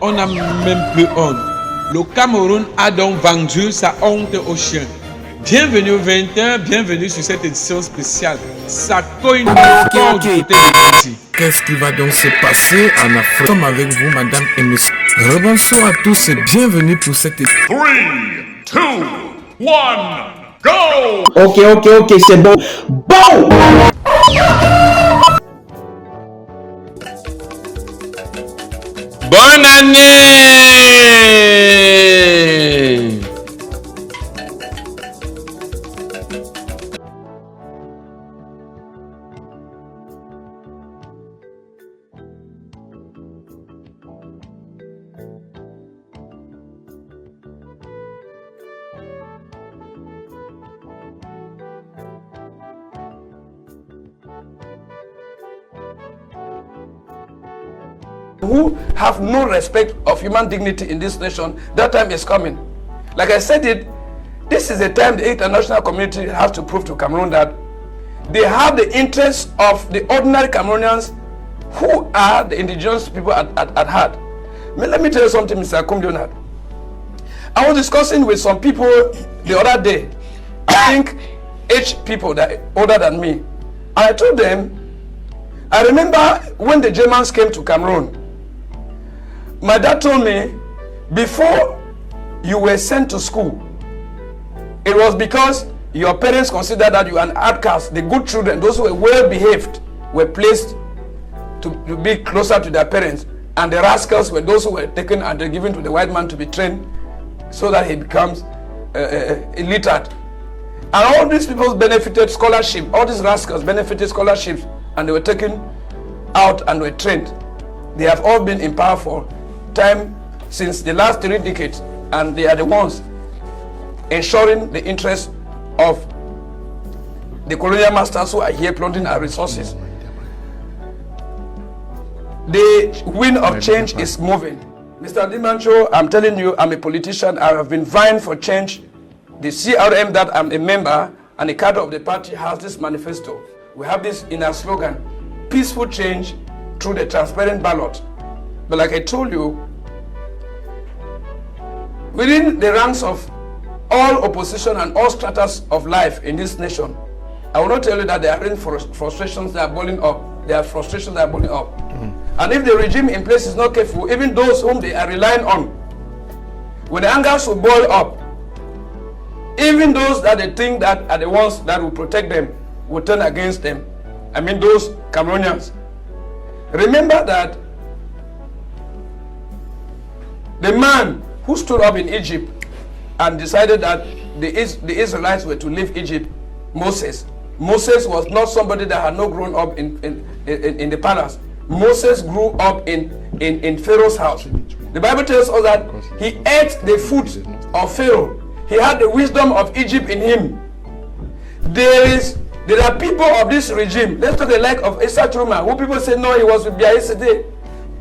on a même plus honte. Le Cameroun a donc vendu sa honte aux chiens. Bienvenue au 20h, bienvenue sur cette édition spéciale. Ça cogne du côté de Djibouti. Qu'est-ce qui va donc se passer en Afrique? Nous sommes avec vous, madame et monsieur. Rebonsoir à tous et bienvenue pour cette édition. 3, 2, 1, go! Ok, c'est bon. Bon! Bonne année! Who have no respect of human dignity in this nation, that time is coming. Like I said it, this is the time the international community has to prove to Cameroon that they have the interests of the ordinary Cameroonians who are the indigenous people at heart. Let me tell you something, Mr. Akum Leonard. I was discussing with some people the other day, I think 8 people that are older than me. And I told them, I remember when the Germans came to Cameroon, my dad told me, before you were sent to school, it was because your parents considered that you were an outcast. The good children, those who were well behaved, were placed to be closer to their parents. And the rascals were those who were taken and given to the white man to be trained so that he becomes illiterate. And all these people benefited scholarship. All these rascals benefited scholarships and they were taken out and were trained. They have all been in power for time since the last 3 decades, and they are the ones ensuring the interests of the colonial masters who are here plundering our resources. The wind of change is moving. Mr. Dimancho, I'm telling you, I'm a politician. I have been vying for change. The CRM that I'm a member and a cadre of the party has this manifesto. We have this in our slogan, peaceful change through the transparent ballot. But like I told you, within the ranks of all opposition and all stratas of life in this nation, I will not tell you that there are frustrations that are boiling up. There are frustrations that are boiling up. And if the regime in place is not careful, even those whom they are relying on, when the angers will boil up, even those that they think that are the ones that will protect them will turn against them. I mean those Cameroonians. Remember that the man who stood up in Egypt and decided that the Israelites were to leave Egypt, Moses. Moses was not somebody that had not grown up in the palace. Moses grew up in Pharaoh's house. The Bible tells us that he ate the food of Pharaoh. He had the wisdom of Egypt in him. There are people of this regime. Let's talk the like of Issa Truma, who people say no, he was with Biya yesterday.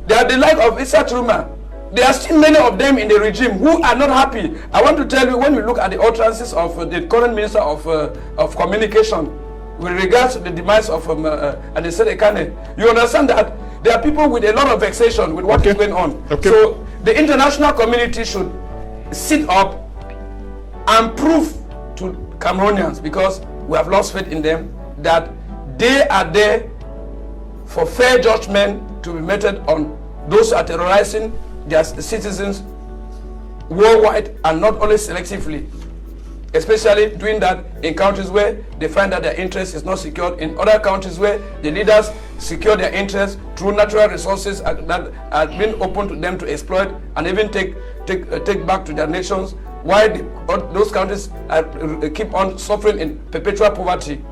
They are the like of Issa Truma. There are still many of them in the regime who are not happy. I want to tell you, when we look at the utterances of the current minister of communication with regards to the demise of Anise Ekane, you understand that there are people with a lot of vexation with what is going on. So the international community should sit up and prove to Cameroonians, because we have lost faith in them, that they are there for fair judgment to be meted on those who are terrorizing their citizens worldwide, and not only selectively, especially doing that in countries where they find that their interest is not secured, in other countries where the leaders secure their interests through natural resources that are being open to them to exploit and even take back to their nations, while those countries keep on suffering in perpetual poverty.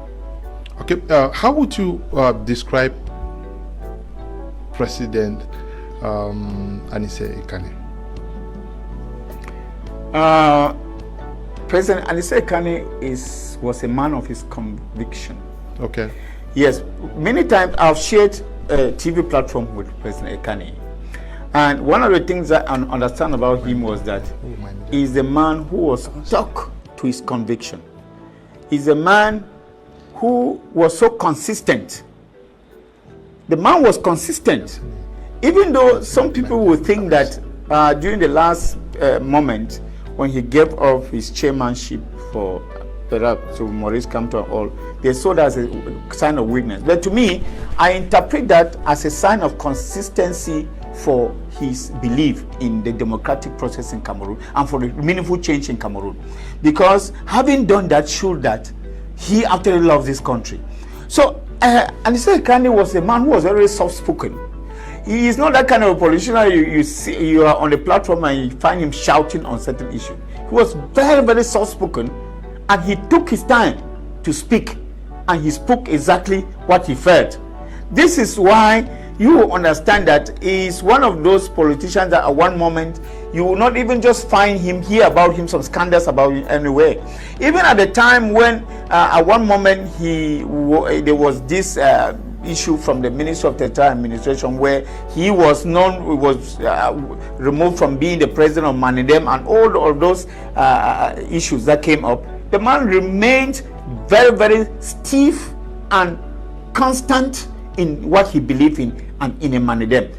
Okay, how would you describe President Anise Ekane? President Anise Ekane was a man of his conviction. Okay. Yes, many times I've shared a TV platform with President Ekane. And one of the things that I understand about him was that he's a man who was stuck to his conviction. He's a man who was so consistent. The man was consistent. even though some people will think that during the last moment when he gave up his chairmanship for perhaps to Maurice Kamto and all, they saw that as a sign of weakness. But to me, I interpret that as a sign of consistency for his belief in the democratic process in Cameroon and for the meaningful change in Cameroon. Because having done that showed that he actually loves this country. So, Anissa Ekane was a man who was very soft-spoken. He is not that kind of a politician you are on the platform and you find him shouting on certain issues. He was very, very soft-spoken, and he took his time to speak, and he spoke exactly what he felt. This is why you will understand that he is one of those politicians that at one moment you will not even just find him, hear about him, some scandals about him anywhere. Even at the time when at one moment there was this issue from the Ministry of Territorial Administration where he was removed from being the president of Manidem, and all of those issues that came up. The man remained very, very stiff and constant in what he believed in and in a Manidem.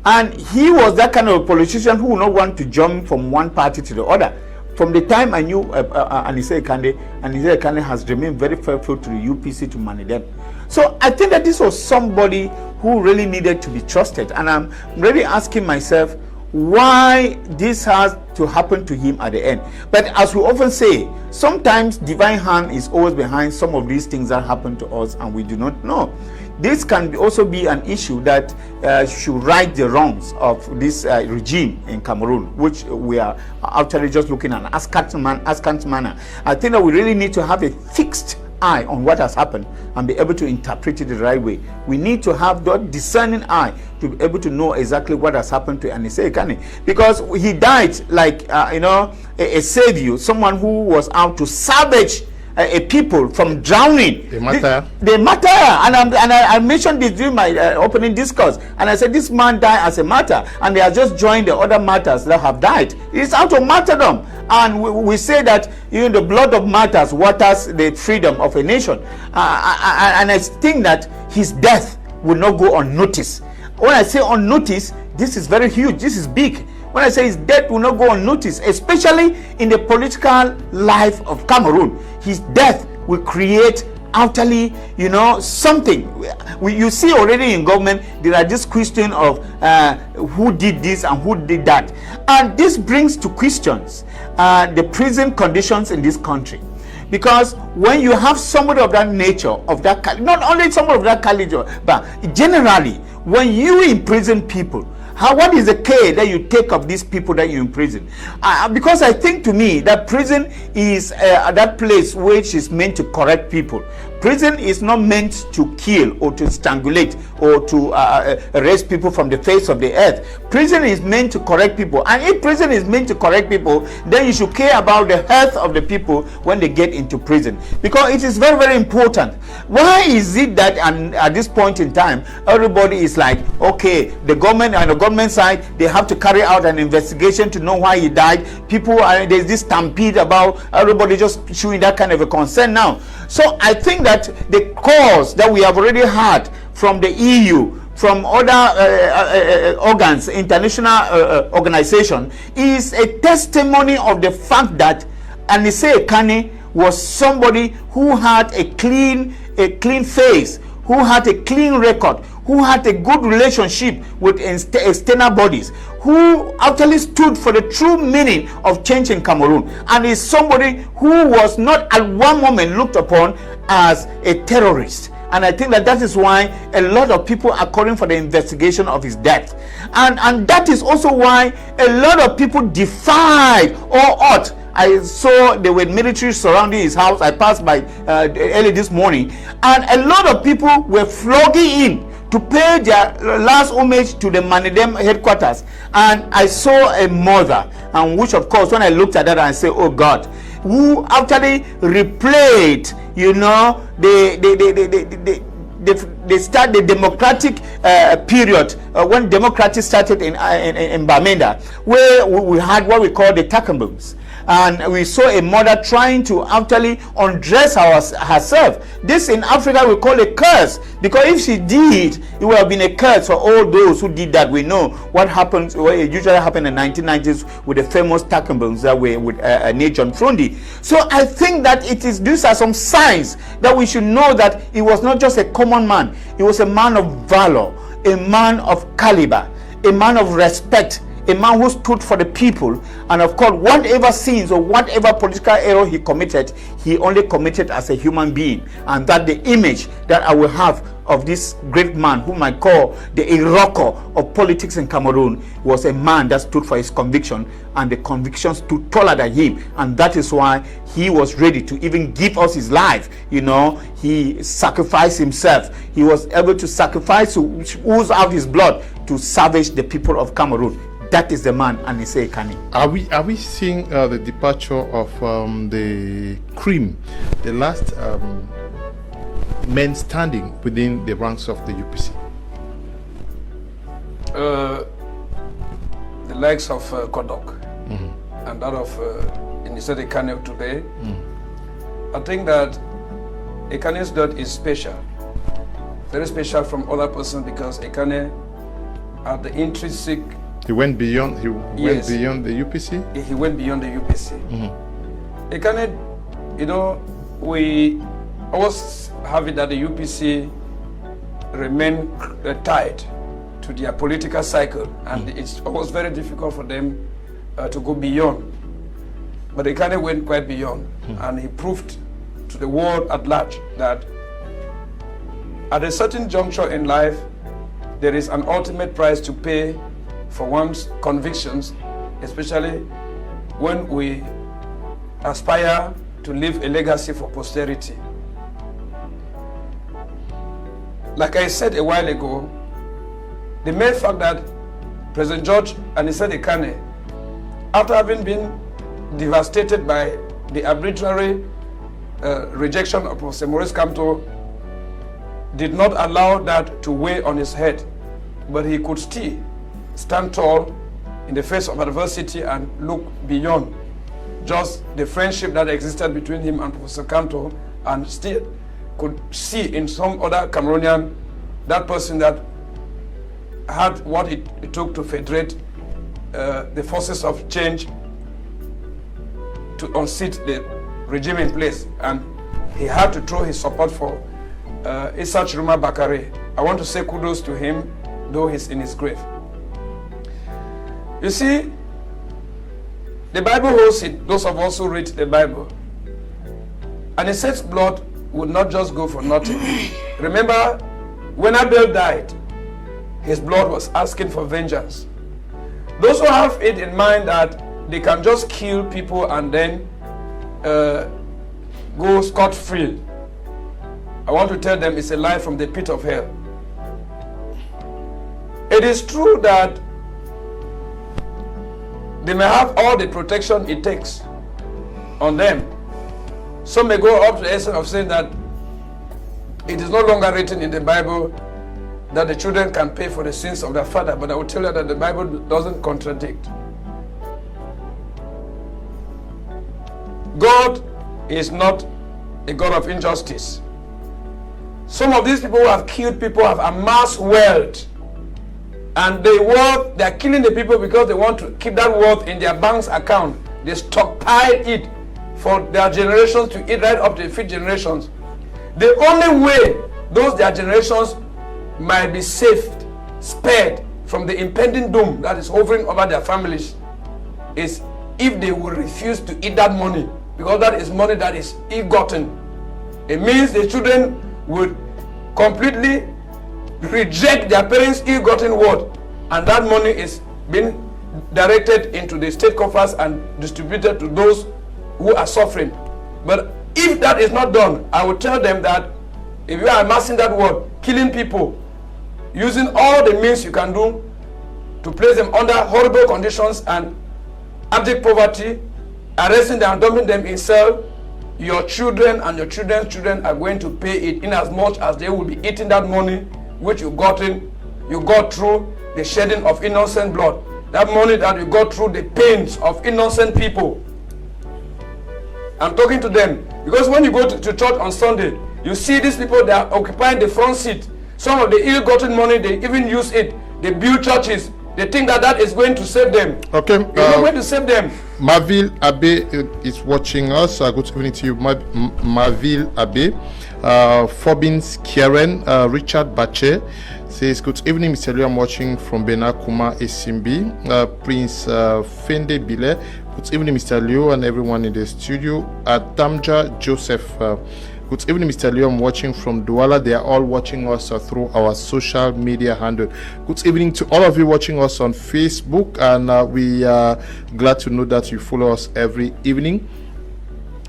And he was that kind of a politician who would not want to jump from one party to the other. From the time I knew Anissa Ekane has remained very faithful to the UPC, to Manidem. So I think that this was somebody who really needed to be trusted. And I'm really asking myself why this has to happen to him at the end. But as we often say, sometimes divine hand is always behind some of these things that happen to us and we do not know. This can also be an issue that should right the wrongs of this regime in Cameroon, which we are actually just looking at askance manner. I think that we really need to have a fixed eye on what has happened and be able to interpret it the right way. We need to have that discerning eye to be able to know exactly what has happened to Anissa Ekane, because he died like a savior, someone who was out to salvage a people from drowning. They matter. And I mentioned this during my opening discourse, and I said this man died as a martyr, and they are just joined the other martyrs that have died. It's out of martyrdom, and we say that the blood of martyrs waters the freedom of a nation, and I think that his death will not go unnoticed. When I say unnoticed, this is very huge. This is big. When I say his death will not go unnoticed, especially in the political life of Cameroon, his death will create utterly, something. You see already in government, there are this question of who did this and who did that. And this brings to questions the prison conditions in this country. Because when you have somebody of that nature, of that, not only somebody of that caliber, but generally, when you imprison people, what is the care that you take of these people that you imprison? Because I think to me that prison is that place which is meant to correct people. Prison is not meant to kill or to strangulate or to erase people from the face of the earth. Prison is meant to correct people. And if prison is meant to correct people, then you should care about the health of the people when they get into prison. Because it is very, very important. Why is it that at this point in time, everybody is like, okay, the government and the government side, they have to carry out an investigation to know why he died. There's this stampede about everybody just showing that kind of a concern now. So I think that the calls that we have already had from the EU, from other organs, international organization, is a testimony of the fact that Anissa Ekane was somebody who had a clean face, who had a clean record, who had a good relationship with external bodies, who actually stood for the true meaning of change in Cameroon, and is somebody who was not at one moment looked upon as a terrorist. And I think that is why a lot of people are calling for the investigation of his death. And that is also why a lot of people defied or ought. I saw there were military surrounding his house. I passed by early this morning, and a lot of people were flogging in to pay their last homage to the Manidem headquarters. And I saw a mother, and which of course when I looked at that I said, oh God, who actually replayed the they start the democratic period, when democracy started in Bamenda, where we had what we call the Takambums. And we saw a mother trying to actually undress herself. This in Africa we call a curse, because if she did, it would have been a curse for all those who did that. We know what happens, what usually happened in the 1990s with the famous Takambums that were with John Frondi. So I think that these are some signs that we should know that he was not just a common man. He was a man of valor, a man of caliber, a man of respect, a man who stood for the people. And of course, whatever sins or whatever political error he committed, he only committed as a human being. And that the image that I will have of this great man, whom I call the Iroko of politics in Cameroon, was a man that stood for his conviction, and the conviction stood taller than him. And that is why he was ready to even give us his life. You know, he sacrificed himself. He was able to sacrifice, to ooze out his blood to salvage the people of Cameroon. That is the man, Anise Ekane. Are we seeing the departure of the cream, the last men standing within the ranks of the UPC? The likes of Kodok and that of Anise Ekane today. I think that Ekane's death is special, very special from other persons, because Ekane had the intrinsic. He went beyond. He went beyond the UPC. He went beyond the UPC. Ekane, you know, we always have it that the UPC remain tied to their political cycle, and it's always very difficult for them to go beyond. But Ekane went quite beyond, and he proved to the world at large that at a certain juncture in life, there is an ultimate price to pay for one's convictions, especially when we aspire to leave a legacy for posterity. Like I said a while ago, the mere fact that President George Anise Ekane, after having been devastated by the arbitrary rejection of Professor Maurice Kamto, did not allow that to weigh on his head, but he could still stand tall in the face of adversity and look beyond just the friendship that existed between him and Professor Kamto, and still could see in some other Cameroonian that person that had what it took to federate the forces of change to unseat the regime in place, and he had to throw his support for Issa Chiroma Bakare. I want to say kudos to him, though he's in his grave. You see, the Bible holds it, those of us who read the Bible. And it says blood would not just go for nothing. Remember, when Abel died, his blood was asking for vengeance. Those who have it in mind that they can just kill people and then go scot-free, I want to tell them it's a lie from the pit of hell. It is true that they may have all the protection it takes on them. Some may go up to the essence of saying that it is no longer written in the Bible that the children can pay for the sins of their father, but I will tell you that the Bible doesn't contradict. God is not a God of injustice. Some of these people who have killed people have amassed wealth, and the wealth, they are killing the people because they want to keep that wealth in their bank's account. They stockpile it for their generations to eat right up to the fifth generations. The only way those their generations might be saved, spared from the impending doom that is hovering over their families, is if they will refuse to eat that money, because that is money that is ill-gotten. It means the children would completely reject their parents' ill-gotten wealth, and that money is being directed into the state coffers and distributed to those who are suffering. But if that is not done, I will tell them that if you are amassing that wealth, killing people, using all the means you can do to place them under horrible conditions and abject poverty, arresting them and dumping them in cell, your children and your children's children are going to pay it, in as much as they will be eating that money which you got through the shedding of innocent blood. That money that you got through the pains of innocent people. I'm talking to them, because when you go to church on Sunday, you see these people that are occupying the front seat. Some of the ill-gotten money, they even use it. They build churches. They think that is going to save them. Okay. It's not going to save them. Marville Abe is watching us. Good evening to you, Marville Abe. Forbins Kieran, Richard Bache says, good evening, Mr. Liu. I'm watching from Benakuma Esimbi. Prince Fende Bile. Good evening, Mr. Liu, and everyone in the studio. Adamja Joseph. Good evening, Mr. Liu. I'm watching from Douala. They are all watching us through our social media handle. Good evening to all of you watching us on Facebook, and we are glad to know that you follow us every evening.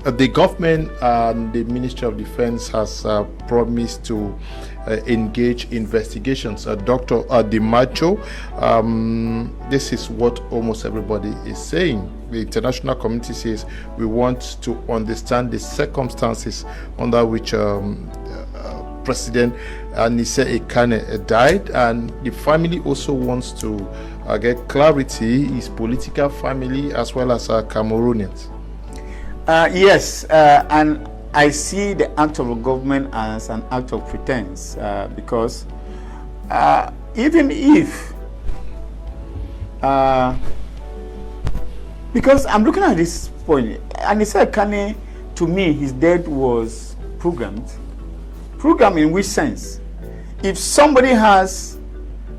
The government and the Ministry of Defense has promised to engage investigations. Dr. DiMaggio, this is what almost everybody is saying. The international community says we want to understand the circumstances under which President Nise Ekane died, and the family also wants to get clarity, his political family as well as Cameroonians. Yes, and I see the act of the government as an act of pretense, because even if, because I'm looking at this point, and he said, Kane, to me, his death was programmed. Programmed in which sense? If somebody has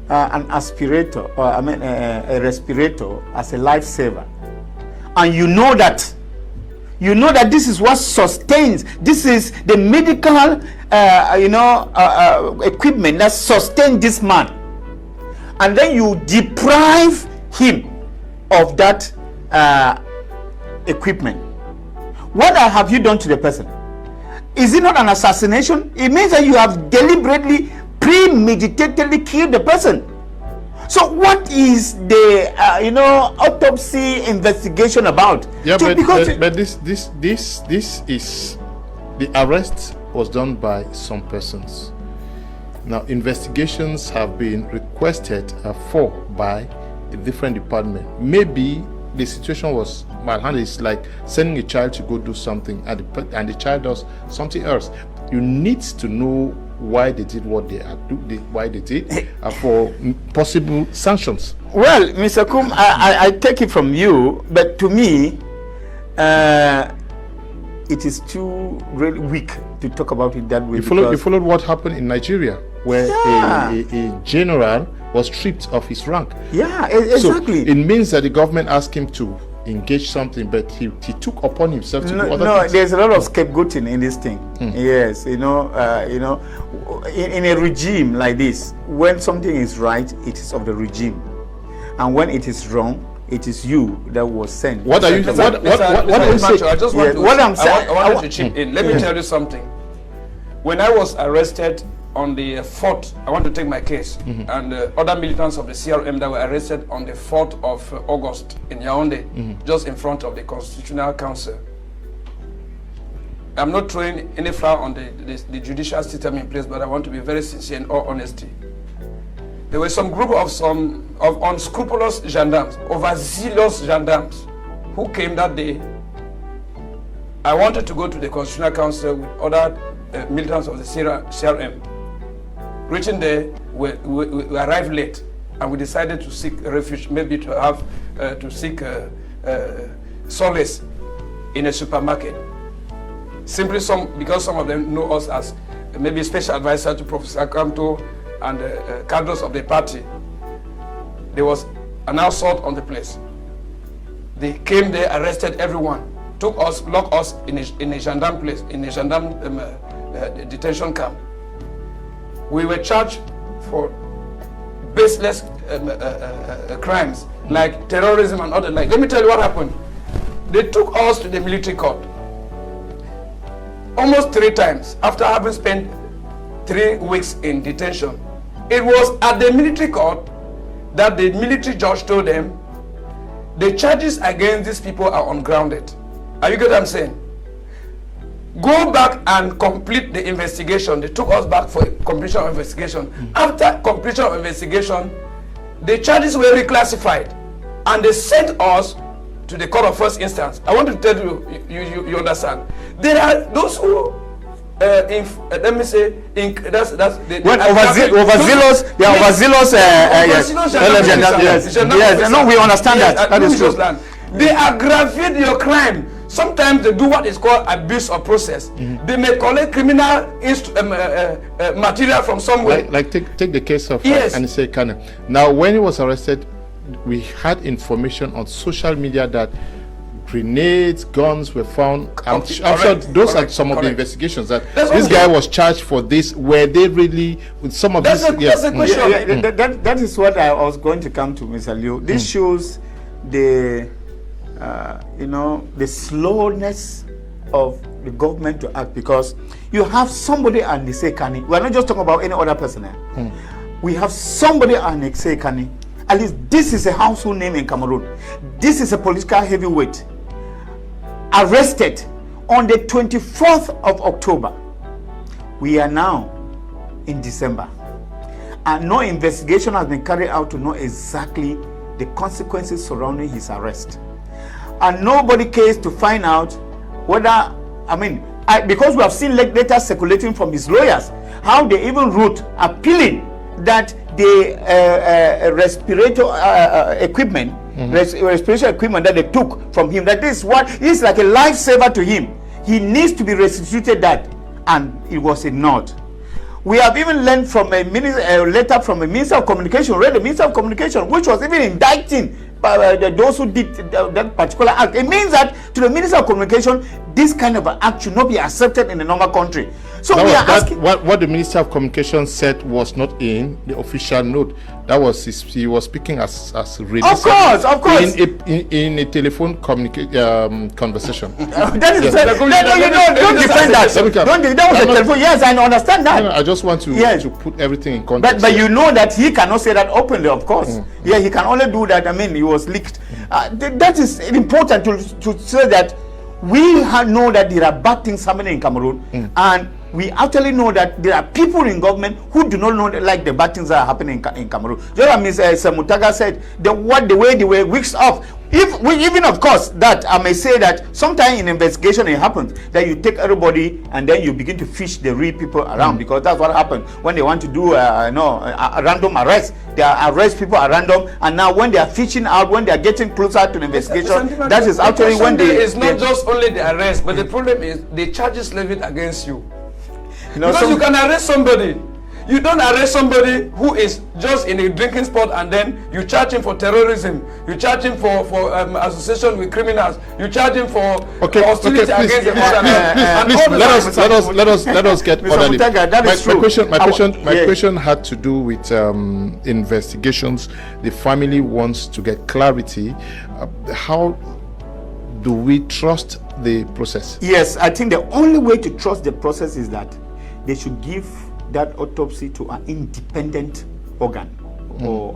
an aspirator, or a respirator as a lifesaver, and you know that this is what sustains, this is the medical equipment that sustains this man, and then you deprive him of that equipment, what have you done to the person? Is it not an assassination? It means that you have deliberately, premeditatedly killed the person. So what is the autopsy investigation about? Yeah, so but this is, the arrest was done by some persons. Now investigations have been requested for by a different department. Maybe the situation was malhandled. It's like sending a child to go do something and the child does something else. You need to know why they did what they are why they did, for possible sanctions. Well, Mr. Kum, I take it from you, but to me, it is too really weak to talk about it that way. You followed what happened in Nigeria, where a general was stripped of his rank. Yeah, exactly. So it means that the government asked him to engage something, but he took upon himself to do other things. There's a lot of scapegoating in this thing. Yes, in a regime like this, when something is right, it is of the regime, and when it is wrong, it is you that was sent. What are you? What are you saying? I just want I wanted to chip in. Let me tell you something. When I was arrested on the 4th, I want to take my case, and other militants of the CRM that were arrested on the 4th of August in Yaoundé, just in front of the Constitutional Council. I'm not throwing any flour on the judicial system in place, but I want to be very sincere in all honesty. There were some group of unscrupulous gendarmes, overzealous gendarmes, who came that day. I wanted to go to the Constitutional Council with other militants of the CRM. Reaching there, we arrived late, and we decided to seek refuge, maybe to seek solace in a supermarket. Simply because some of them know us as maybe special advisor to Professor Kanto and cadres of the party. There was an assault on the place. They came there, arrested everyone, took us, locked us in a gendarme place, in a gendarme detention camp. We were charged for baseless crimes like terrorism and other like. Let me tell you what happened. They took us to the military court almost 3 times after having spent 3 weeks in detention. It was at the military court that the military judge told them the charges against these people are ungrounded. Are you get what I'm saying? go back and complete the investigation. They took us back for completion of investigation. After completion of investigation, the charges were reclassified and they sent us to the court of first instance. I want to tell you, you understand. There are those who, let me say, that's the overzealous. They are overzealous. Yes. No, we understand that. That is true. They aggravate your crime. Sometimes they do what is called abuse of process. They may collect criminal material from somewhere. Like take the case of Anise Kane. Now, when he was arrested, we had information on social media that grenades, guns were found. I'm sure those are some of the investigations that this guy was charged for. This were they really with some of that's this? That's the question. That is what I was going to come to, Mr. Liu. This shows the the slowness of the government to act, because you have somebody and Anise Kane. We are not just talking about any other person. We have somebody and Anise Kane. At least this is a household name in Cameroon. This is a political heavyweight. Arrested on the 24th of October. We are now in December. And no investigation has been carried out to know exactly the consequences surrounding his arrest. And nobody cares to find out whether, because we have seen letters circulating from his lawyers, how they even wrote appealing that the respirator equipment, respiration equipment that they took from him, that this one is like a lifesaver to him. He needs to be restituted that, and it was ignored. We have even learned from a letter from a Minister of Communication, the Minister of Communication, which was even indicting those who did that particular act. It means that to the Minister of Communication, this kind of an act should not be accepted in a normal country. So we are asking. What the Minister of Communication said was not in the official note. That was he was speaking as release. Of course. In a telephone conversation. That is don't defend that. That was a telephone. Yes, I understand that. No, I just want to put everything in context. But you know that he cannot say that openly, of course. Yeah, he can only do that. He was leaked. That is important to say that we know that there are bad things happening in Cameroon, and we actually know that there are people in government who do not know like the bad things that are happening in Cameroon. Just as Ms. Semutaga said, the way they were weeks off. Even of course that I may say that sometimes in investigation it happens that you take everybody and then you begin to fish the real people around, because that's what happened when they want to do a random arrest. They arrest people at random, and now when they are fishing out, when they are getting closer to the investigation, that is actually when it's not just only the arrest, but the problem is the charges levied against you. Because you can arrest somebody. You don't arrest somebody who is just in a drinking spot and then you charge him for terrorism. You charge him for association with criminals. You charge him for hostility against the let us get orderly. My question had to do with investigations. The family wants to get clarity. How do we trust the process? Yes, I think the only way to trust the process is that they should give that autopsy to an independent organ or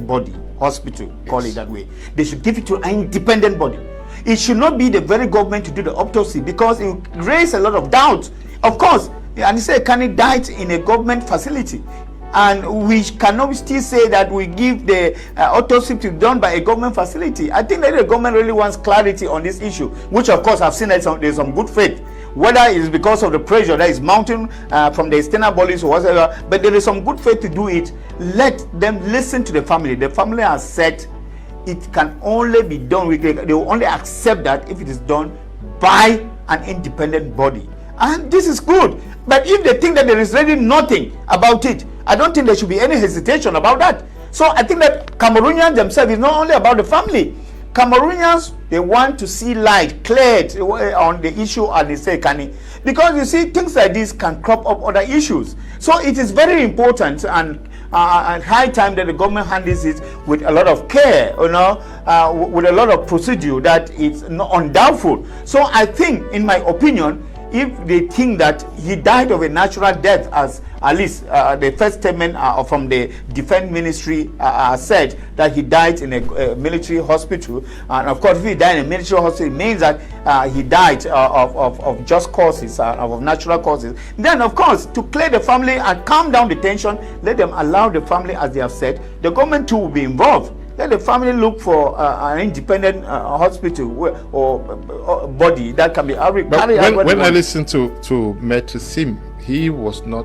body, hospital, call it that way. They should give it to an independent body. It should not be the very government to do the autopsy, because it raises a lot of doubt. Of course, Anise Kane died in a government facility, and we cannot still say that we give the autopsy to be done by a government facility. I think that the government really wants clarity on this issue, which of course I've seen that there's some good faith. Whether it is because of the pressure that is mounting from the external bodies or whatever, but there is some good faith to do it. Let them listen to the family. The family has said it can only be done. They will only accept that if it is done by an independent body. And this is good. But if they think that there is really nothing about it, I don't think there should be any hesitation about that. So I think that Cameroonians themselves is not only about the family. Cameroonians, they want to see light cleared on the issue of Anise Kane, because you see things like this can crop up other issues. So it is very important and high time that the government handles it with a lot of care, with a lot of procedure that is not undoubtful. So I think, in my opinion, if they think that he died of a natural death, as at least the first statement from the defense ministry said that he died in a military hospital, and of course if he died in a military hospital, it means that he died of just causes, of natural causes, then of course to clear the family and calm down the tension, let them allow the family, as they have said, the government too will be involved. Let the family look for an independent hospital or body that can be carried. When I listened to Maitre Sim, he was not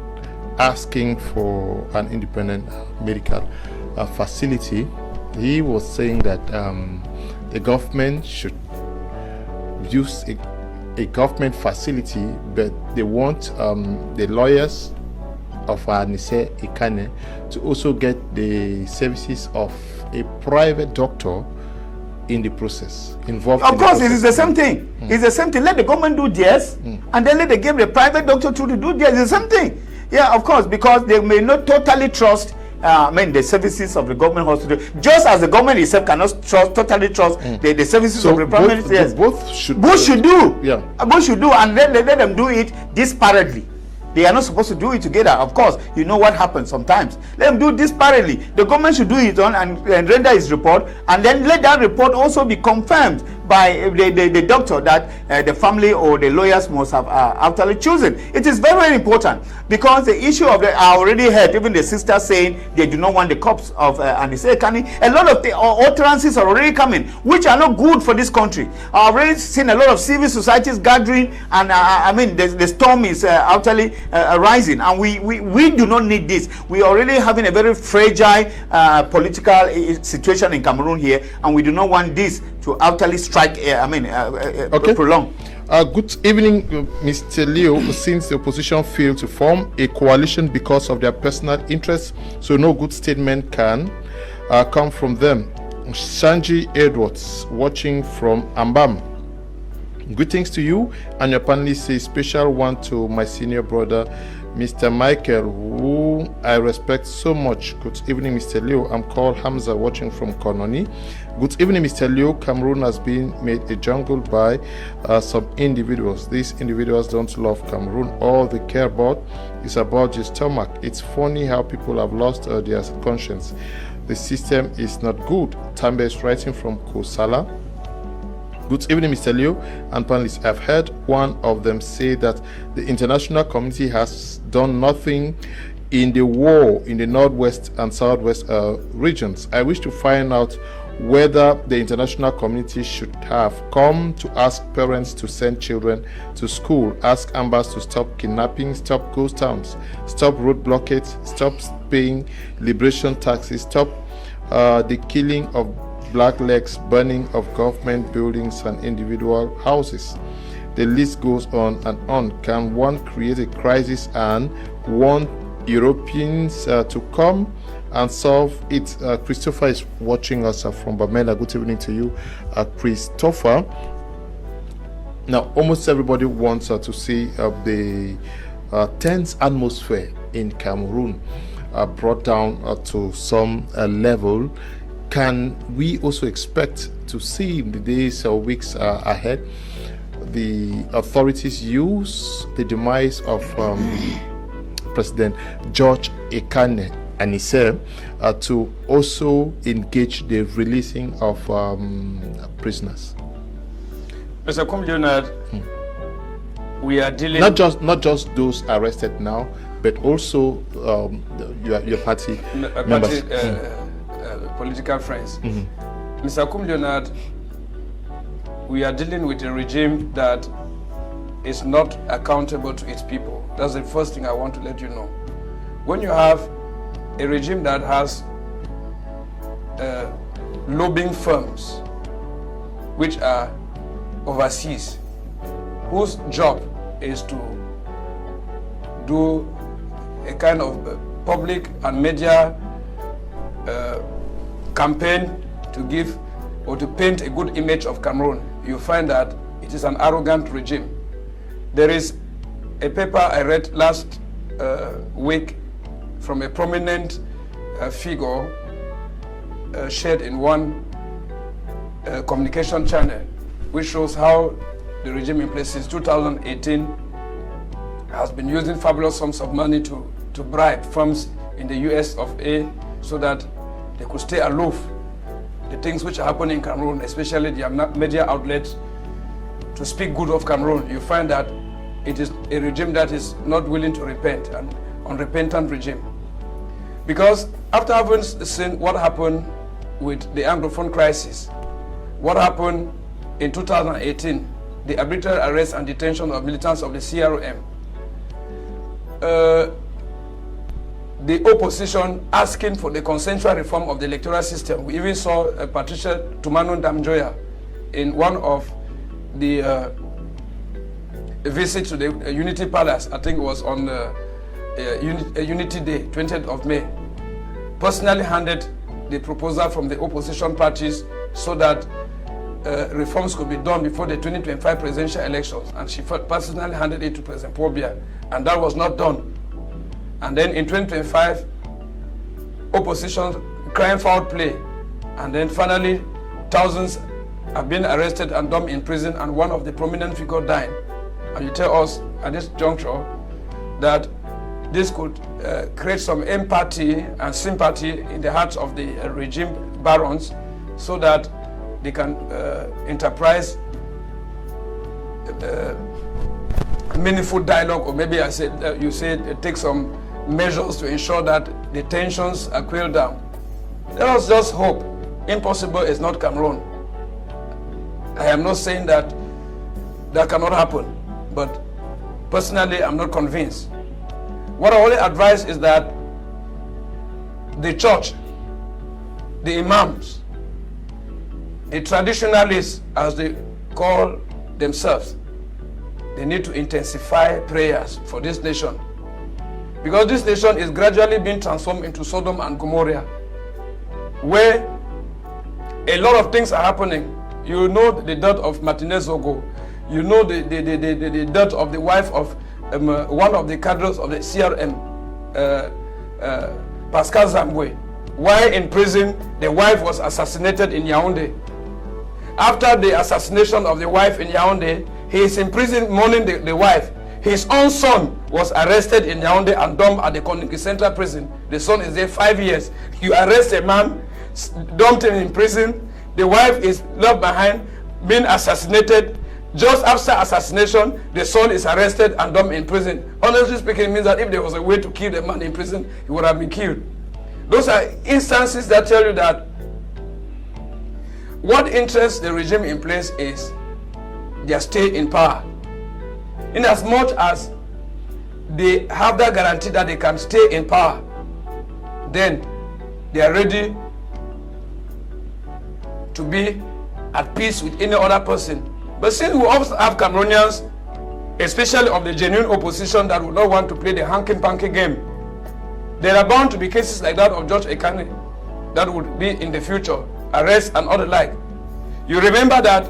asking for an independent medical facility. He was saying that the government should use a government facility, but they want the lawyers of Anise Ekane to also get the services of a private doctor in the process, involved. Of course, it is the same thing. It's the same thing. Let the government do theirs, and then let them give the private doctor to do theirs. It's the same thing. Yeah, of course, because they may not totally trust the services of the government hospital, just as the government itself cannot totally trust the services of the private. Yes, both should do. Yeah, both should do, and let them do it disparately. They are not supposed to do it together. Of course, you know what happens sometimes. Let them do disparately. The government should do it on and render its report, and then let that report also be confirmed by the doctor that the family or the lawyers must have actually chosen. It is very, very important, because the issue of I already heard even the sister saying they do not want the corpse of Anise Ekane. A lot of the utterances are already coming, which are not good for this country. I've already seen a lot of civil societies gathering, and I mean the storm is actually rising, and we do not need this. We are already having a very fragile political situation in Cameroon here, and we do not want this to actually strike, prolong. Good evening, Mr. Leo. Since the opposition failed to form a coalition because of their personal interests, so no good statement can come from them. Shanji Edwards, watching from Ambam. Greetings to you and your panelists. A special one to my senior brother, Mr. Michael, who I respect so much. Good evening, Mr. Leo. I'm called Hamza, watching from Kononi. Good evening, Mr. Leo. Cameroon has been made a jungle by some individuals. These individuals don't love Cameroon. All they care about is about your stomach. It's funny how people have lost their conscience. The system is not good. Tambe is writing from Kosala. Good evening, Mr. Leo and panelists. I've heard one of them say that the international community has done nothing in the war in the northwest and southwest regions. I wish to find out whether the international community should have come to ask parents to send children to school, ask Ambas to stop kidnapping, stop ghost towns, stop road blockades, stop paying liberation taxes, stop the killing of blacklegs, burning of government buildings and individual houses. The list goes on and on. Can one create a crisis and want Europeans to come and solve it? Christopher is watching us from Bamenda. Good evening to you, Christopher. Now, almost everybody wants to see the tense atmosphere in Cameroon brought down to some level. Can we also expect to see in the days or weeks ahead the authorities use the demise of President George Ekane Anise to also engage the releasing of prisoners? Mr. Kum Leonard, we are dealing not just those arrested now, but also your party members. Political friends. Mr. Kum Leonard, we are dealing with a regime that is not accountable to its people. That's the first thing I want to let you know. When you have a regime that has lobbying firms which are overseas, whose job is to do a kind of public and media campaign to give or to paint a good image of Cameroon, you find that it is an arrogant regime. There is a paper I read last week from a prominent figure shared in one communication channel, which shows how the regime in place since 2018 has been using fabulous sums of money to bribe firms in the US of A so that they could stay aloof. The things which are happening in Cameroon, especially the media outlets, to speak good of Cameroon, you find that it is a regime that is not willing to repent, an unrepentant regime. Because after having seen what happened with the Anglophone crisis, what happened in 2018, the arbitrary arrest and detention of militants of the CRM, the opposition asking for the consensual reform of the electoral system. We even saw Patricia Tumanu Damjoya in one of the visits to the Unity Palace, I think it was on Unity Day, 20th of May, personally handed the proposal from the opposition parties so that reforms could be done before the 2025 presidential elections, and she personally handed it to President Paul Biya, and that was not done. And then in 2025, opposition crying foul play, and then finally thousands have been arrested and dumped in prison, and one of the prominent figures died. And you tell us at this juncture that this could create some empathy and sympathy in the hearts of the regime barons so that they can enterprise meaningful dialogue, or maybe you said take some measures to ensure that the tensions are quelled down. Let us just hope. Impossible is not Cameroon. I am not saying that that cannot happen, but personally I'm not convinced. What I only advise is that the church, the imams, the traditionalists, as they call themselves, they need to intensify prayers for this nation. Because this nation is gradually being transformed into Sodom and Gomorrah, where a lot of things are happening. You know the death of Martinez Ogo. You know the death of the wife of one of the cadres of the CRM, Pascal Zambwe. While in prison, the wife was assassinated in Yaoundé. After the assassination of the wife in Yaoundé, he is in prison mourning the wife. His own son was arrested in Yaoundé and dumped at the Koniki Central Prison. The son is there 5 years. You arrest a man, dumped him in prison. The wife is left behind, being assassinated. Just after assassination, the son is arrested and dumped in prison. Honestly speaking, it means that if there was a way to kill the man in prison, he would have been killed. Those are instances that tell you that what interests the regime in place is their stay in power. In as much as they have that guarantee that they can stay in power, then they are ready to be at peace with any other person. But since we also have Cameroonians, especially of the genuine opposition, that would not want to play the hanky-panky game, there are bound to be cases like that of George Ekane that would be in the future, arrest and other like. You remember that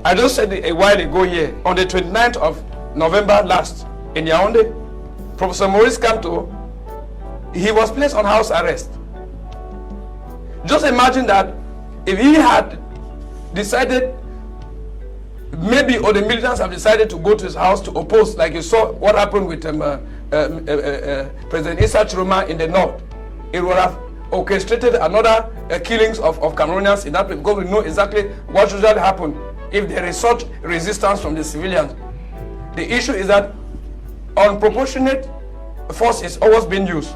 I just said a while ago here, on the 29th of November last in Yaoundé, Professor Maurice Kamto, he was placed on house arrest. Just imagine that if he had decided, maybe, or the militants have decided to go to his house to oppose, like you saw what happened with President Issa Chiroma in the north, it would have orchestrated another killings of Cameroonians in that place, because we know exactly what usually happen if there is such resistance from the civilians. The issue is that unproportionate force is always being used.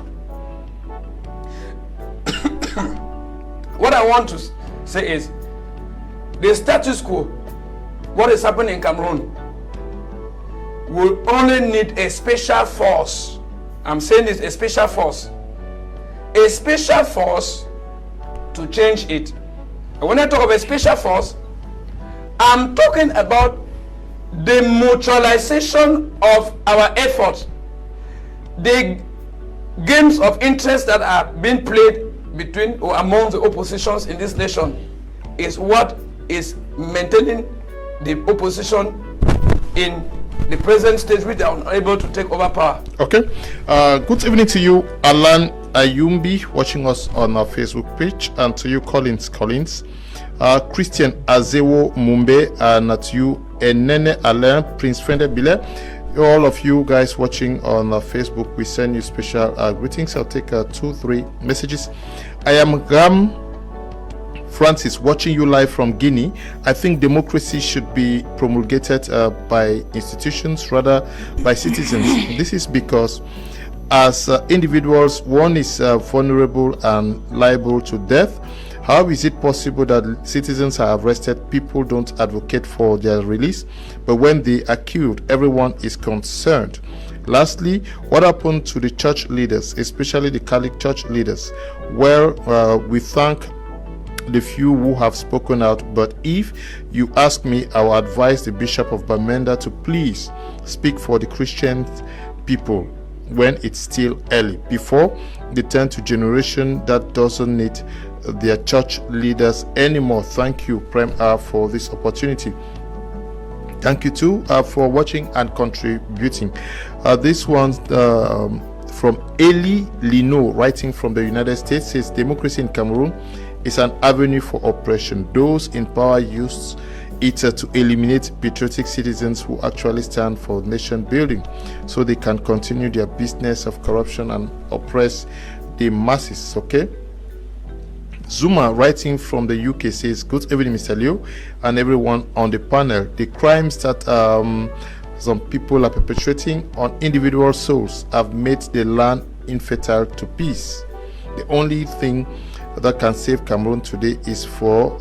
What I want to say is the status quo, what is happening in Cameroon, will only need a special force. I'm saying this, a special force. A special force to change it. And when I talk of a special force, I'm talking about the mutualization of our efforts. The games of interest that are being played between or among the oppositions in this nation is what is maintaining the opposition in the present stage, which they are unable to take over power. Okay. Good evening to you, Alan Ayumbi, watching us on our Facebook page, and to you, Collins, Christian Azewo Mumbe, and to you, Enene Alain, Prince Frende Bile. All of you guys watching on Facebook, we send you special greetings. I'll take 2-3 messages. I am Ram Francis, watching you live from Guinea. I think democracy should be promulgated by institutions rather by citizens. This is because as individuals, one is vulnerable and liable to death. How is it possible that citizens are arrested, people don't advocate for their release, but when they are killed, everyone is concerned? Lastly, what happened to the church leaders, especially the Catholic church leaders? Well, we thank the few who have spoken out, but if you ask me, I will advise the Bishop of Bamenda to please speak for the Christian people when it's still early, before they turn to generation that doesn't need their church leaders anymore. Thank you, Prem, for this opportunity. Thank you too for watching and contributing. This one from Eli Lino, writing from the United States, says democracy in Cameroon is an avenue for oppression. Those in power use it to eliminate patriotic citizens who actually stand for nation building, so they can continue their business of corruption and oppress the masses. Okay. Zuma, writing from the UK, says, good evening, Mr. Leo and everyone on the panel. The crimes that some people are perpetrating on individual souls have made the land infertile to peace. The only thing that can save Cameroon today is for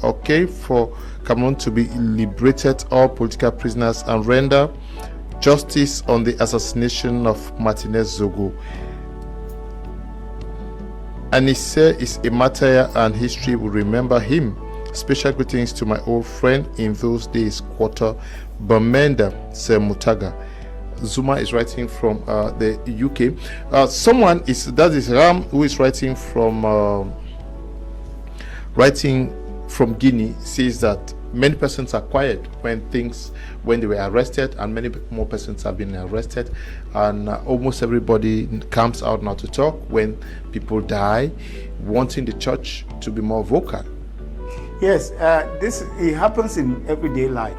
Cameroon to be liberated all political prisoners and render justice on the assassination of Martinez Zogo. Anise is a martyr and history will remember him. Special greetings to my old friend in those days, Quarter Bamenda Semutaga. Zuma is writing from the UK. Someone is Ram, who is writing from Guinea, says that many persons are quiet when they were arrested, and many more persons have been arrested, and almost everybody comes out now to talk when people die, wanting the church to be more vocal. Yes, it happens in everyday life.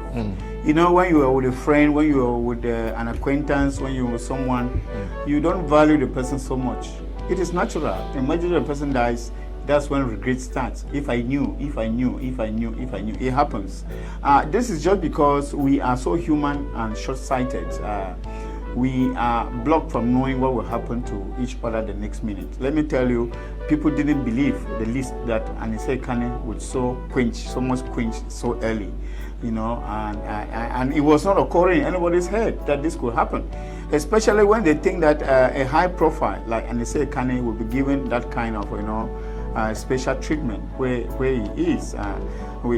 You know, when you are with a friend, when you are with an acquaintance, when you are with someone, you don't value the person so much. It is natural. Imagine a person dies. That's when regret starts. If I knew. It happens. This is just because we are so human and short-sighted. We are blocked from knowing what will happen to each other the next minute. Let me tell you, people didn't believe the list that Anise Kane would so much quench so early, you know, and it was not occurring in anybody's head that this could happen, especially when they think that a high profile like Anise Kane will be given that kind of, you know, special treatment where he is. We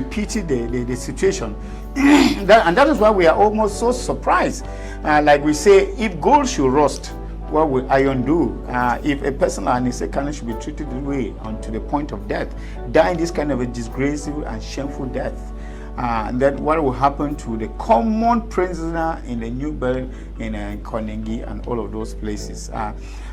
pity the situation. And that is why we are almost so surprised. Like we say, if gold should rust, what will iron do? If a person like Anise Kane should be treated this way to the point of death, dying this kind of a disgraceful and shameful death, then what will happen to the common prisoner in the New Bern, in Konengi, and all of those places?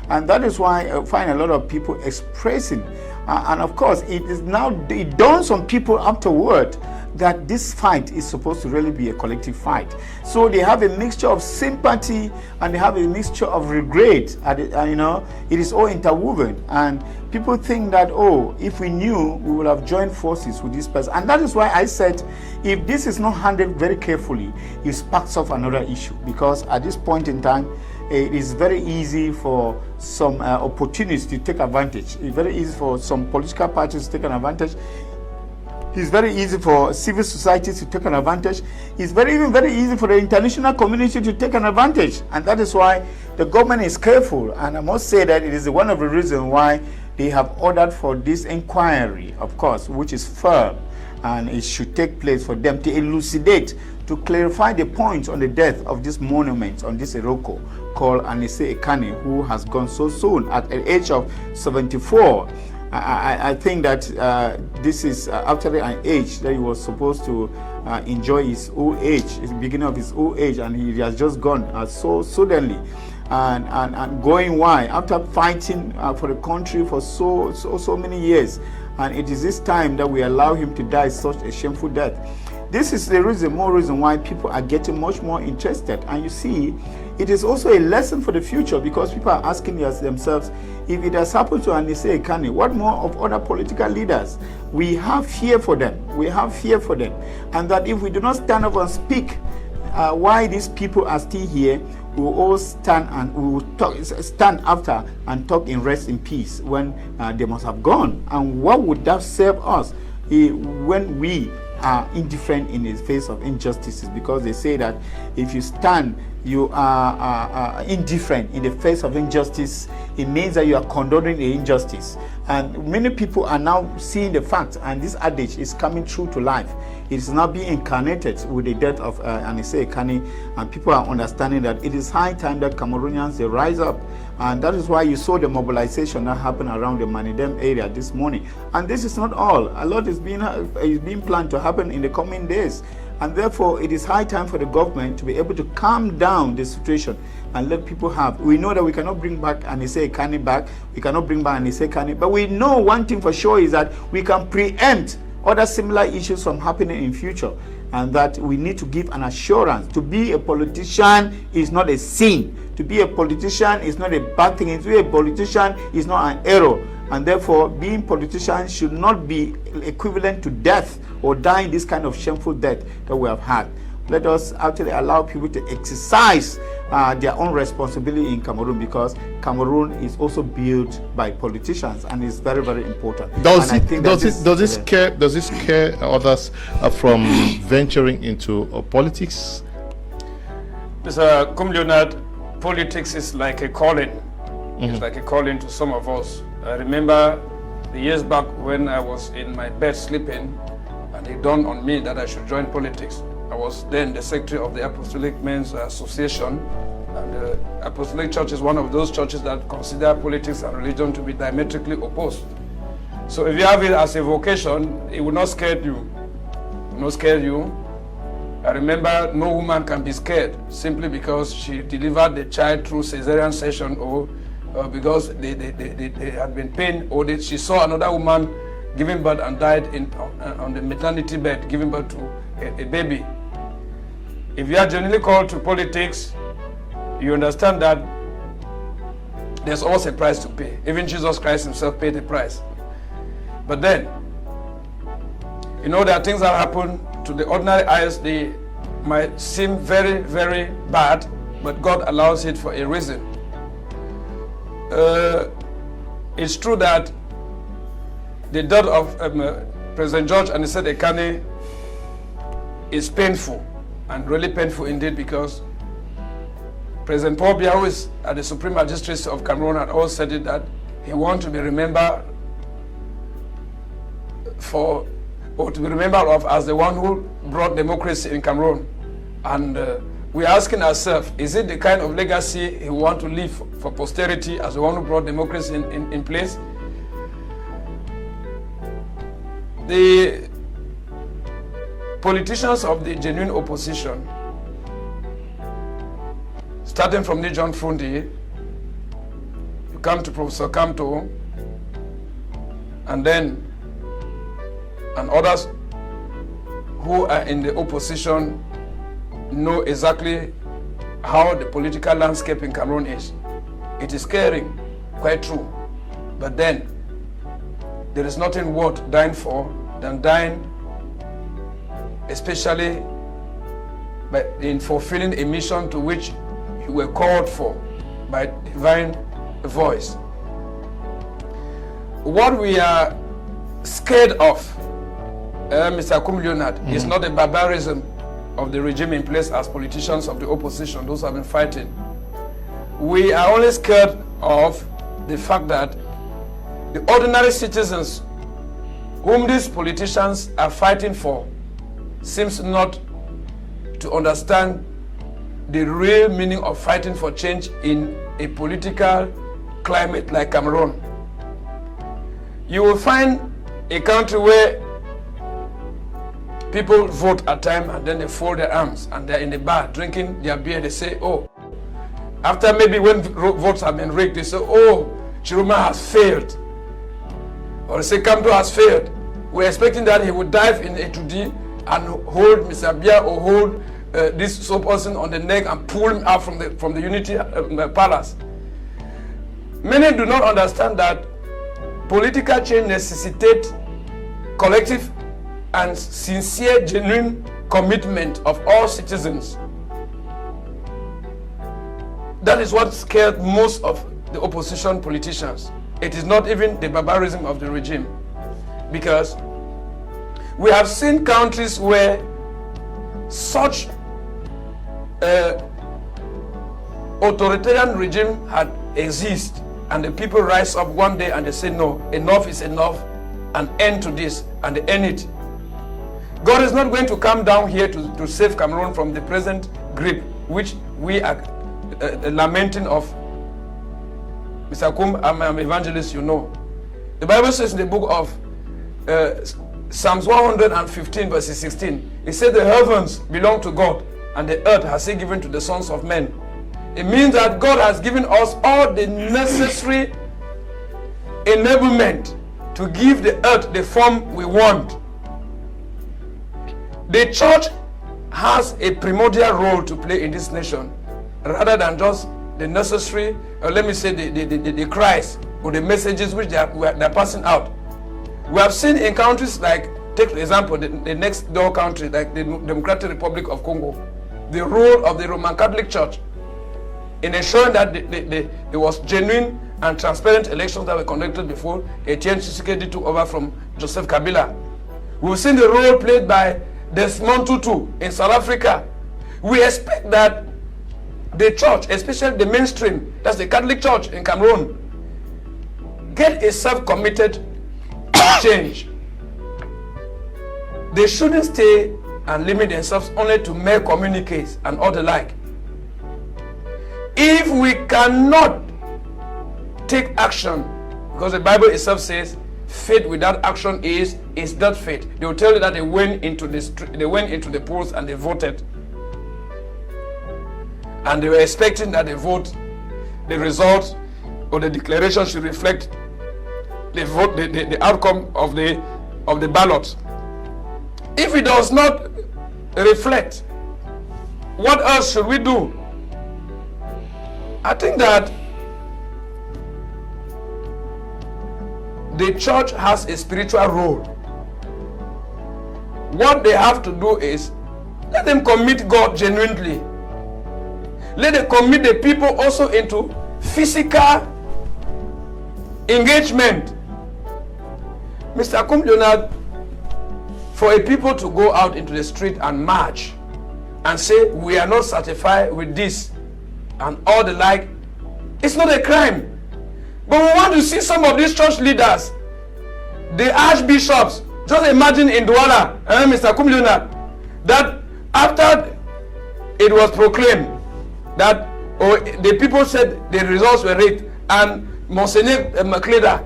And that is why I find a lot of people expressing, and of course, it dawns on people afterward that this fight is supposed to really be a collective fight. So they have a mixture of sympathy and they have a mixture of regret. You know, it is all interwoven. And people think that, oh, if we knew, we would have joined forces with this person. And that is why I said, if this is not handled very carefully, it sparks off another issue. Because at this point in time, it is very easy for some opportunists to take advantage. It's very easy for some political parties to take an advantage. It's very easy for civil society to take an advantage. It's very easy for the international community to take an advantage. And that is why the government is careful. And I must say that it is one of the reasons why they have ordered for this inquiry, of course, which is firm. And it should take place for them to elucidate, to clarify the points on the death of this monument, on this Iroko, called Anise Kane, who has gone so soon at the age of 74. I think that this is after an age that he was supposed to enjoy his old age, the beginning of his old age, and he has just gone so suddenly. And going why? After fighting for the country for so many years. And it is this time that we allow him to die such a shameful death. this is the reason, more reason why people are getting much more interested. And you see, it is also a lesson for the future, because people are asking themselves, if it has happened to Anise Ekane, what more of other political leaders? We have fear for them. We have fear for them. And that if we do not stand up and speak why these people are still here, we will all stand and we will stand after and talk in rest in peace when they must have gone. And what would that serve us when we are indifferent in the face of injustices? Because they say that if you stand, you are indifferent in the face of injustice, it means that you are condoning the injustice. And many people are now seeing the fact, and this adage is coming true to life. It is now being incarnated with the death of Anise Ekane, and people are understanding that it is high time that Cameroonians, they rise up. And that is why you saw the mobilization that happened around the Manidem area this morning. And this is not all. A lot is being planned to happen in the coming days. And therefore, it is high time for the government to be able to calm down the situation and let people have. We know that we cannot bring back Anise Ekane back. We cannot bring back Anise Ekane. But we know one thing for sure is that we can preempt other similar issues from happening in future. And that we need to give an assurance. To be a politician is not a sin. To be a politician is not a bad thing. To be a politician is not an error. And therefore, being politician should not be equivalent to death or dying this kind of shameful death that we have had. Let us actually allow people to exercise their own responsibility in Cameroon, because Cameroon is also built by politicians, and it's very, very important. Does this scare others from venturing into politics? Mr. Leonard, politics is like a calling. It's like a calling to some of us. I remember the years back when I was in my bed sleeping, and it dawned on me that I should join politics. I was then the secretary of the Apostolic Men's Association, and the Apostolic Church is one of those churches that consider politics and religion to be diametrically opposed. So if you have it as a vocation, it will not scare you. It will not scare you. I remember no woman can be scared simply because she delivered the child through cesarean section, or because they had been pain, or she saw another woman giving birth and died on the maternity bed, giving birth to a baby. If you are genuinely called to politics, you understand that there's always a price to pay. Even Jesus Christ himself paid the price. But then, you know, there are things that happen to the ordinary eyes. They might seem very, very bad, but God allows it for a reason. It's true that the death of President George Anise Ekane is painful, and really painful indeed, because President Paul Biya, who is at the Supreme Magistracy of Cameroon, had always said it, that he wants to be remembered of as the one who brought democracy in Cameroon. And we're asking ourselves, is it the kind of legacy he wants to leave for posterity as the one who brought democracy in place? The politicians of the genuine opposition, starting from the John Frundi, you come to Professor Kamto, and others who are in the opposition know exactly how the political landscape in Cameroon is. It is scary, quite true. But then, there is nothing worth dying for than dying, especially in fulfilling a mission to which you were called for by divine voice. What we are scared of, Mr. Leonard, is not the barbarism of the regime in place as politicians of the opposition, those who have been fighting. We are only scared of the fact that the ordinary citizens whom these politicians are fighting for seems not to understand the real meaning of fighting for change in a political climate like Cameroon. You will find a country where people vote at time and then they fold their arms and they're in the bar drinking their beer. They say, oh, after maybe when votes have been rigged, they say, oh, Chiroma has failed. Or they say Kamto has failed. We're expecting that he would dive in A2D and hold Mr. Bia or hold this so person on the neck and pull him out from the Unity Palace. Many do not understand that political change necessitates collective and sincere, genuine commitment of all citizens. That is what scared most of the opposition politicians. It is not even the barbarism of the regime, because we have seen countries where such authoritarian regime had exist, and the people rise up one day and they say, no, enough is enough, an end to this, and they end it. God is not going to come down here to save Cameroon from the present grip, which we are lamenting of. Mr. Kum, I'm an evangelist, you know. The Bible says in the book of Psalms 115 verses 16, it says the heavens belong to God and the earth has he given to the sons of men. It means that God has given us all the necessary enablement to give the earth the form we want. The church has a primordial role to play in this nation, rather than just the necessary, let me say, the cries or the messages which they're passing out. We have seen in countries like, take for example, the next door country, like the Democratic Republic of Congo, the role of the Roman Catholic Church in ensuring that there was genuine and transparent elections that were conducted before Etienne Tshisekedi took over from Joseph Kabila. We've seen the role played by Desmond Tutu in South Africa. We expect that the church, especially the mainstream, that's the Catholic Church in Cameroon, get itself committed to change. They shouldn't stay and limit themselves only to mere communiques and all the like. If we cannot take action, because the Bible itself says faith without action is not faith. They will tell you that they went into the polls and they voted, and they were expecting that the result or the declaration should reflect the outcome of the ballot. If it does not reflect, what else should we do? I think that the church has a spiritual role. What they have to do is let them commit God genuinely. Let them commit the people also into physical engagement. Mr. Kum Leonard, for a people to go out into the street and march and say we are not satisfied with this and all the like, it's not a crime. But we want to see some of these church leaders, the archbishops. Just imagine in Douala, Mr. Kum Leonard, that after it was proclaimed that the people said the results were rigged, and Monsignor Makleda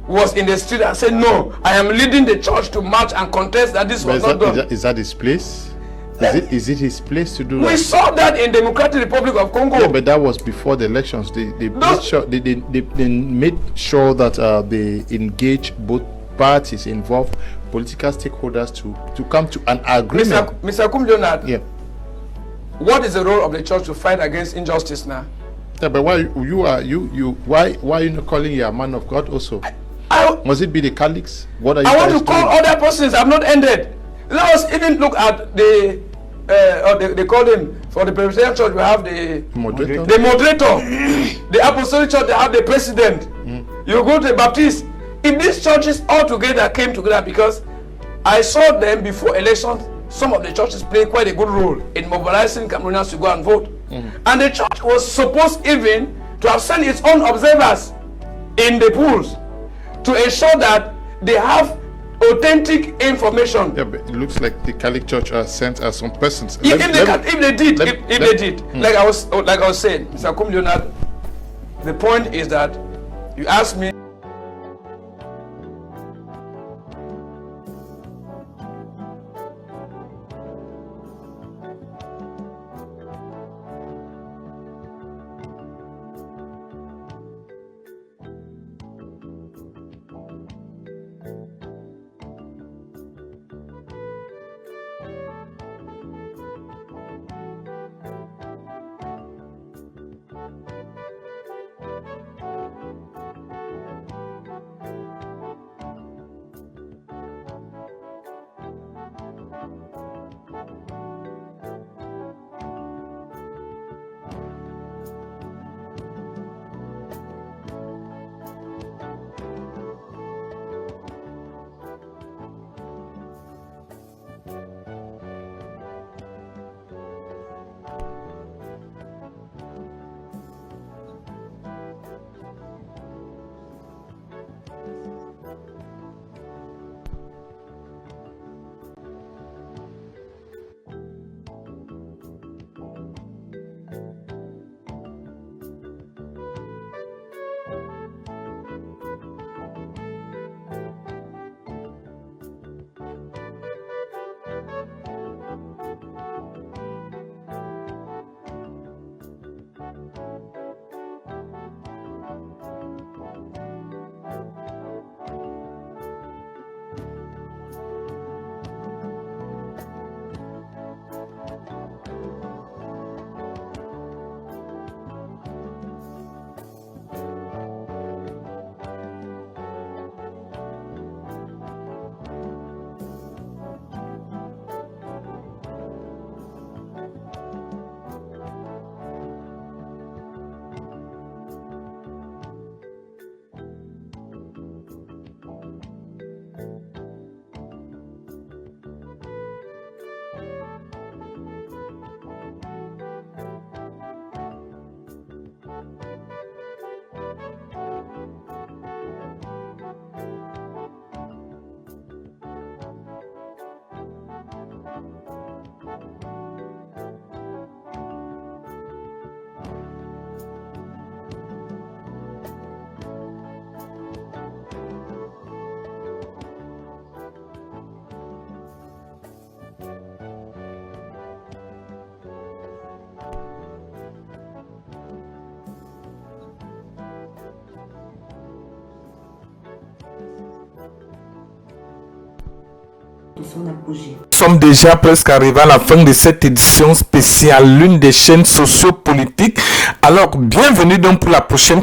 was in the street and said, no, I am leading the church to march and contest that this was not done. Is that his place? Is it his place to do that? We saw that in Democratic Republic of Congo. Yeah, but that was before the elections. They made sure that they engage both parties involved, political stakeholders to come to an agreement. Mr. Kum Leonard, yeah. What is the role of the church to fight against injustice now? Yeah, but why are you not calling you a man of God also? Must it be the Catholics? What are you? I want to call other persons. I'm not ended. Let us even look at they call him, for the Presbyterian Church we have the moderator. The Apostolic Church they have the president. You go to the Baptist. If these churches all together came together, because I saw them before elections, some of the churches play quite a good role in mobilizing Cameroonians to go and vote. And the church was supposed even to have sent its own observers in the polls to ensure that they have authentic information. Yeah, but it looks like the Catholic Church sent some persons. If they did, like I was saying, Mr. Kum Leonard, the point is that you asked me. Nous sommes déjà presque arrivés à la fin de cette édition spéciale, l'une des chaînes sociopolitiques. Alors, bienvenue donc pour la prochaine.